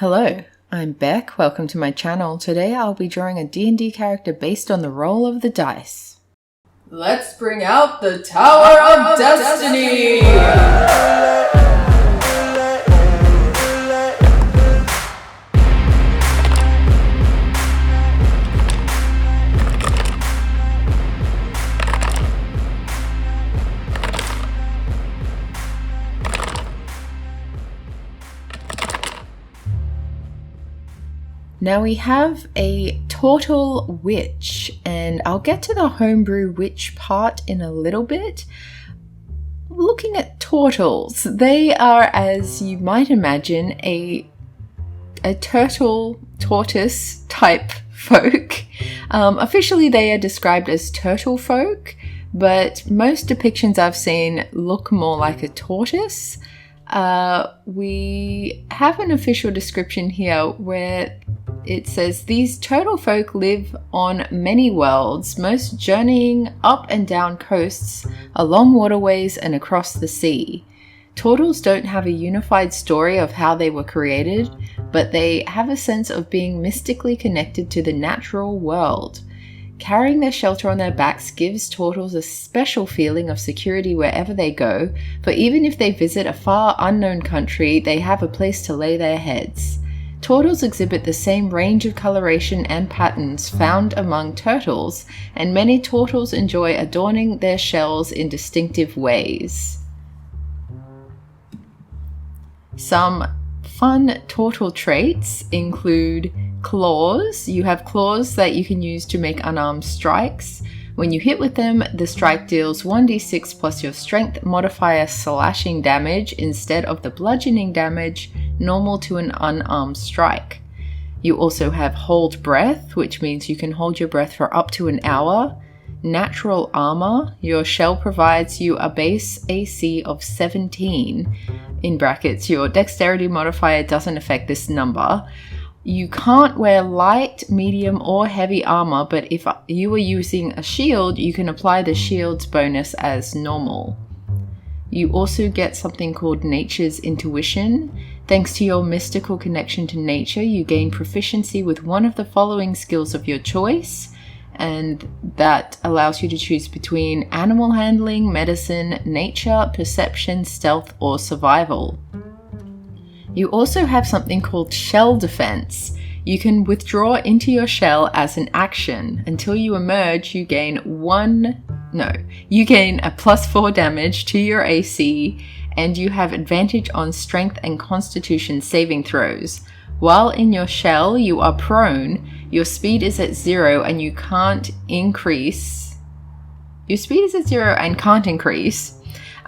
Hello, I'm Beck. Welcome to my channel. Today I'll be drawing a D&D character based on the roll of the dice. Let's bring out the Tower of Destiny! Now we have a Tortle Witch, and I'll get to the homebrew witch part in a little bit. Looking at turtles, they are, as you might imagine, a tortoise type folk. Officially they are described as turtle folk, but most depictions I've seen look more like a tortoise. We have an official description here where it says, these turtle folk live on many worlds, most journeying up and down coasts, along waterways and across the sea. Turtles don't have a unified story of how they were created, but they have a sense of being mystically connected to the natural world. Carrying their shelter on their backs gives turtles a special feeling of security wherever they go, for even if they visit a far unknown country, they have a place to lay their heads. Turtles exhibit the same range of coloration and patterns found among turtles, and many turtles enjoy adorning their shells in distinctive ways. Some fun turtle traits include claws. You have claws that you can use to make unarmed strikes. When you hit with them, the strike deals 1d6 plus your strength modifier slashing damage instead of the bludgeoning damage normal to an unarmed strike. You also have hold breath, which means you can hold your breath for up to an hour. Natural armor. Your shell provides you a base AC of 17. In brackets, your dexterity modifier doesn't affect this number. You can't wear light, medium, or heavy armor, but if you are using a shield, you can apply the shield's bonus as normal. You also get something called Nature's Intuition. Thanks to your mystical connection to nature, you gain proficiency with one of the following skills of your choice, and that allows you to choose between animal handling, medicine, nature, perception, stealth, or survival. You also have something called shell defense. You can withdraw into your shell as an action. Until you emerge, you gain a +4 damage to your AC, and you have advantage on strength and constitution saving throws. While in your shell, you are prone, your speed is at 0 and you can't increase. Your speed is at 0 and can't increase.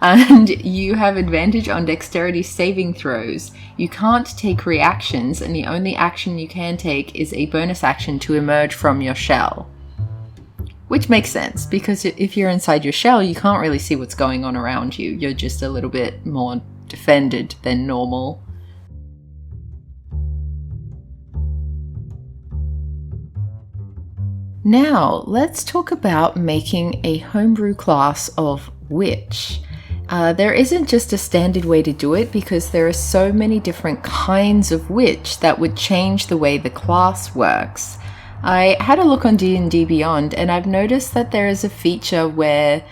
And you have advantage on dexterity saving throws. You can't take reactions, and the only action you can take is a bonus action to emerge from your shell. Which makes sense, because if you're inside your shell, you can't really see what's going on around you. You're just a little bit more defended than normal. Now, let's talk about making a homebrew class of witch. There isn't just a standard way to do it, because there are so many different kinds of witch that would change the way the class works. I had a look on D&D Beyond, and I've noticed that there is a feature where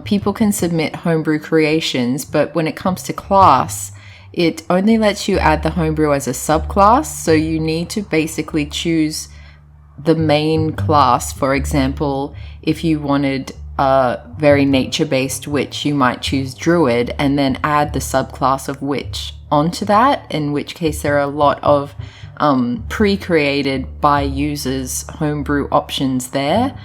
people can submit homebrew creations, but when it comes to class, it only lets you add the homebrew as a subclass, so you need to basically choose the main class. For example, if you wanted a very nature-based witch, you might choose druid and then add the subclass of witch onto that, in which case there are a lot of pre-created by users homebrew options there.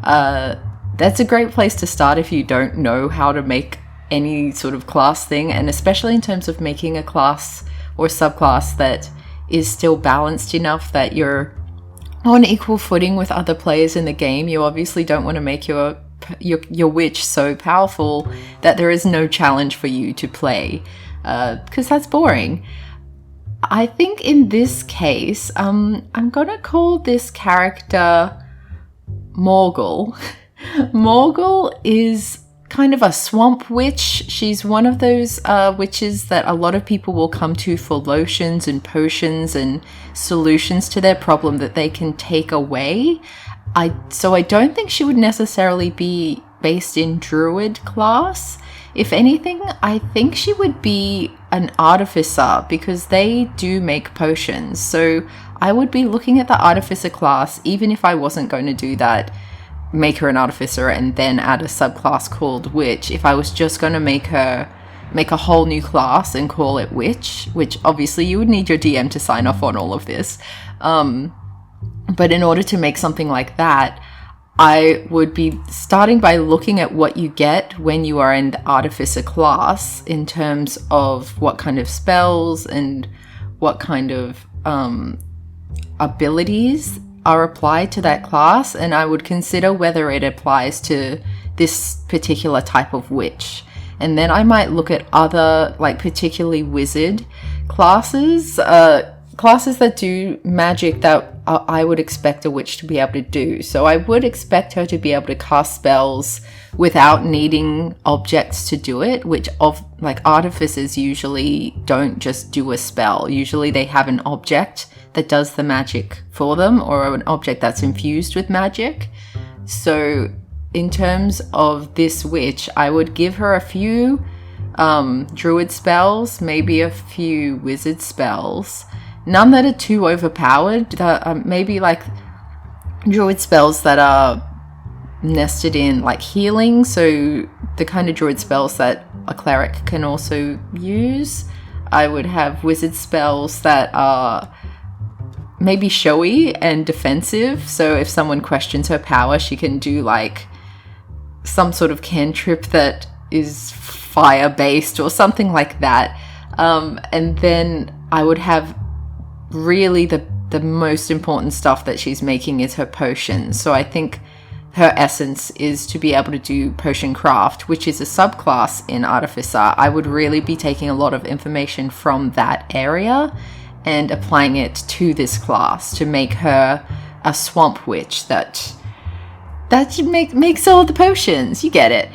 That's a great place to start if you don't know how to make any sort of class thing, and especially in terms of making a class or subclass that is still balanced enough that you're on equal footing with other players in the game. You obviously don't want to make your witch so powerful that there is no challenge for you to play, because that's boring. I think in this case, I'm gonna call this character Morgle. Morgle is kind of a swamp witch. She's one of those witches that a lot of people will come to for lotions and potions and solutions to their problem that they can take away. So I don't think she would necessarily be based in druid class. If anything, I think she would be an artificer because they do make potions. So I would be looking at the artificer class, even if I wasn't going to do that, make her an artificer and then add a subclass called witch. If I was just going to make a whole new class and call it witch, which obviously you would need your DM to sign off on all of this. But in order to make something like that, I would be starting by looking at what you get when you are in the artificer class in terms of what kind of spells and what kind of abilities are applied to that class, and I would consider whether it applies to this particular type of witch. And then I might look at other, like particularly wizard classes, classes that do magic that I would expect a witch to be able to do. So I would expect her to be able to cast spells without needing objects to do it, which artificers usually don't just do a spell. Usually they have an object that does the magic for them, or an object that's infused with magic. So in terms of this witch, I would give her a few druid spells, maybe a few wizard spells, none that are too overpowered, maybe like druid spells that are nested in like healing, so the kind of druid spells that a cleric can also use. I would have wizard spells that are maybe showy and defensive, so if someone questions her power, she can do like some sort of cantrip that is fire based or something like that. And then I would have really the most important stuff that she's making is her potions. So I think her essence is to be able to do potion craft, which is a subclass in artificer. I would really be taking a lot of information from that area and applying it to this class to make her a swamp witch that makes all the potions. You get it.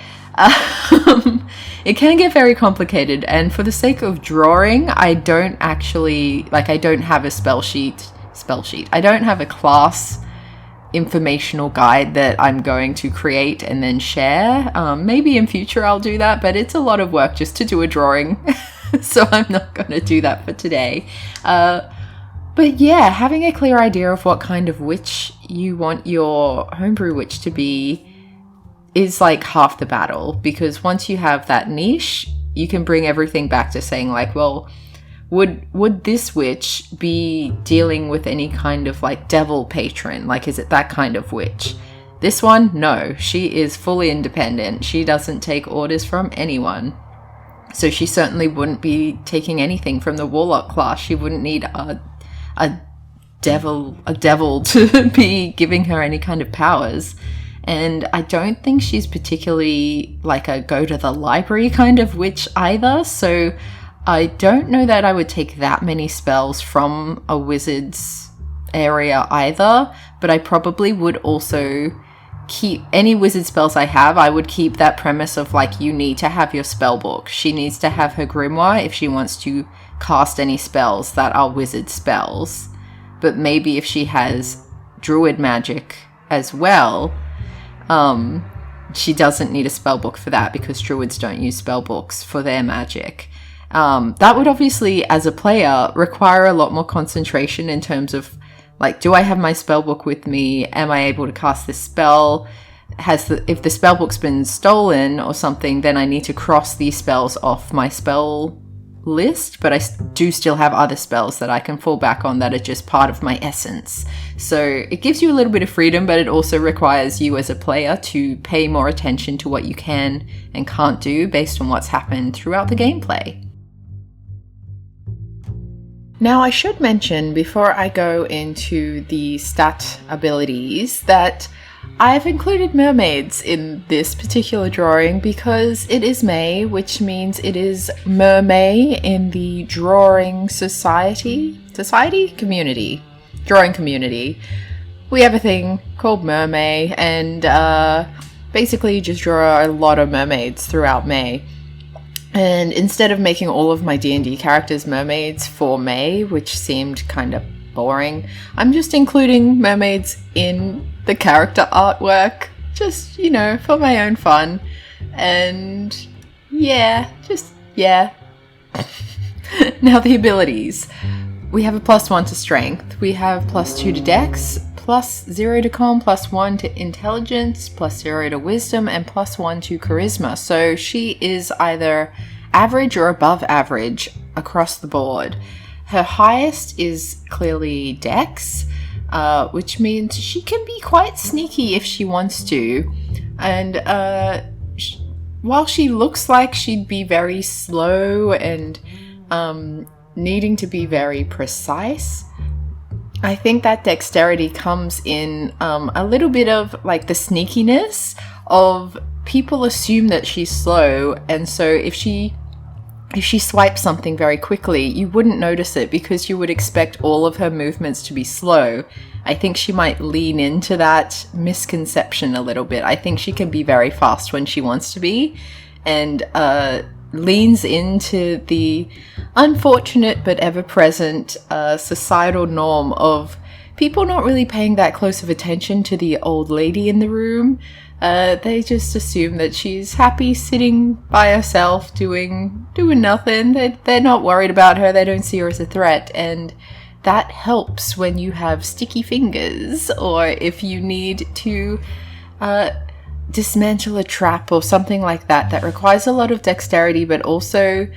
It can get very complicated, and for the sake of drawing, I don't have a spell sheet. I don't have a class informational guide that I'm going to create and then share. Maybe in future I'll do that, but it's a lot of work just to do a drawing. So I'm not going to do that for today. But yeah, having a clear idea of what kind of witch you want your homebrew witch to be is like half the battle, because once you have that niche, you can bring everything back to saying like, well, would this witch be dealing with any kind of like devil patron? Like, is it that kind of witch? This one, no, she is fully independent. She doesn't take orders from anyone. So she certainly wouldn't be taking anything from the warlock class. She wouldn't need a devil to be giving her any kind of powers. And I don't think she's particularly like a go to the library kind of witch either. So I don't know that I would take that many spells from a wizard's area either. But I probably would also keep any wizard spells I have. I would keep that premise of like, you need to have your spell book. She needs to have her grimoire if she wants to cast any spells that are wizard spells. But maybe if she has druid magic as well, she doesn't need a spell book for that, because druids don't use spell books for their magic. That would obviously, as a player, require a lot more concentration in terms of like, do I have my spell book with me? Am I able to cast this spell? If the spell book's been stolen or something, then I need to cross these spells off my spell list, but I do still have other spells that I can fall back on that are just part of my essence. So it gives you a little bit of freedom, but it also requires you as a player to pay more attention to what you can and can't do based on what's happened throughout the gameplay. Now, I should mention before I go into the stat abilities that I've included mermaids in this particular drawing because it is May, which means it is MerMay in the drawing drawing community. We have a thing called MerMay, and basically just draw a lot of mermaids throughout May. And instead of making all of my D&D characters mermaids for May, which seemed kind of boring, I'm just including mermaids in the character artwork, just, you know, for my own fun. And yeah. Now the abilities. We have a +1 to strength. We have +2 to dex, +0 to con, +1 to intelligence, +0 to wisdom, and +1 to charisma. So she is either average or above average across the board. Her highest is clearly dex, which means she can be quite sneaky if she wants to. And while she looks like she'd be very slow and needing to be very precise, I think that dexterity comes in a little bit of like the sneakiness of people assume that she's slow, and so if she swipes something very quickly, you wouldn't notice it because you would expect all of her movements to be slow. I think she might lean into that misconception a little bit. I think she can be very fast when she wants to be, and leans into the unfortunate but ever-present societal norm of people not really paying that close of attention to the old lady in the room. They just assume that she's happy sitting by herself doing nothing. They're not worried about her. They don't see her as a threat. And that helps when you have sticky fingers, or if you need to dismantle a trap or something like that requires a lot of dexterity but also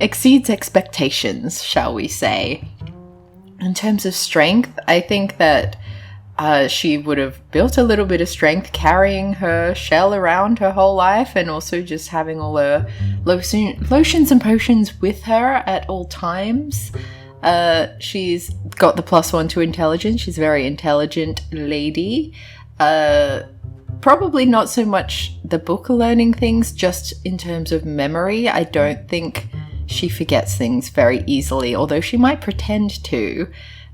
exceeds expectations, shall we say. In terms of strength, I think that she would have built a little bit of strength carrying her shell around her whole life, and also just having all her lotions and potions with her at all times. She's got the +1 to intelligence. She's a very intelligent lady. Probably not so much the book learning things, just in terms of memory. I don't think she forgets things very easily, although she might pretend to.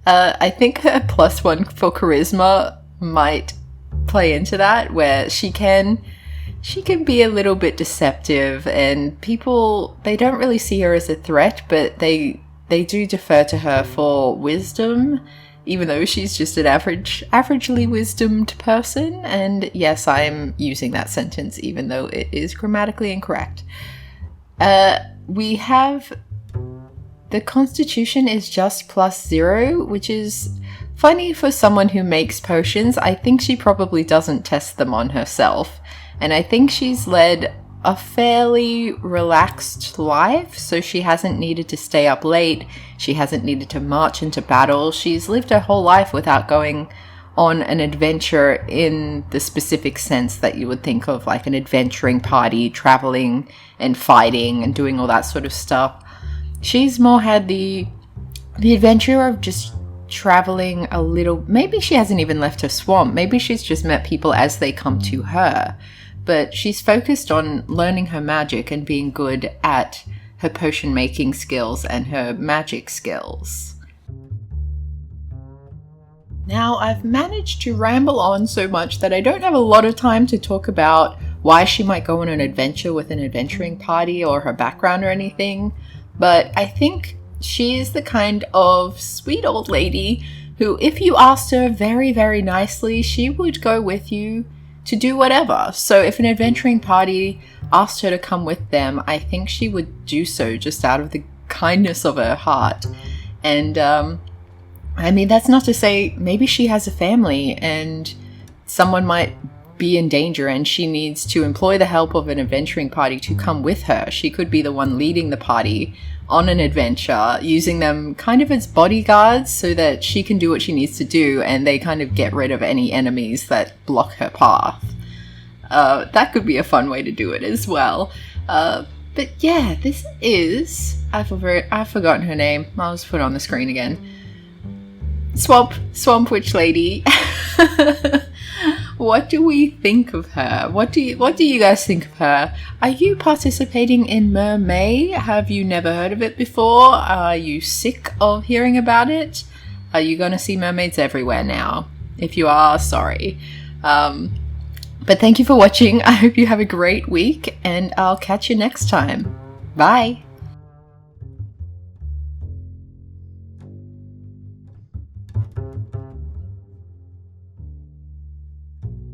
I think her +1 for charisma might play into that, where she can be a little bit deceptive, and people, they don't really see her as a threat, but they do defer to her for wisdom, even though she's just an averagely wisdomed person. And yes, I'm using that sentence even though it is grammatically incorrect. We have the constitution is just +0, which is funny for someone who makes potions. I think she probably doesn't test them on herself, and I think she's led a fairly relaxed life, so she hasn't needed to stay up late, she hasn't needed to march into battle. She's lived her whole life without going on an adventure in the specific sense that you would think of, like an adventuring party, traveling and fighting and doing all that sort of stuff. She's more had the adventure of just traveling a little. Maybe she hasn't even left her swamp. Maybe she's just met people as they come to her. But she's focused on learning her magic and being good at her potion making skills and her magic skills. Now, I've managed to ramble on so much that I don't have a lot of time to talk about why she might go on an adventure with an adventuring party or her background or anything. But I think she is the kind of sweet old lady who, if you asked her very, very nicely, she would go with you to do whatever. So if an adventuring party asked her to come with them, I think she would do so just out of the kindness of her heart. And I mean, that's not to say maybe she has a family and someone might be in danger and she needs to employ the help of an adventuring party to come with her. She could be the one leading the party on an adventure, using them kind of as bodyguards so that she can do what she needs to do and they kind of get rid of any enemies that block her path. That could be a fun way to do it as well. But yeah, this is... I've forgotten her name. I'll just put it on the screen again. Swamp Witch Lady. What do we think of her? What do you guys think of her? Are you participating in MerMay? Have you never heard of it before? Are you sick of hearing about it? Are you going to see mermaids everywhere now? If you are, sorry. But thank you for watching. I hope you have a great week, and I'll catch you next time. Bye!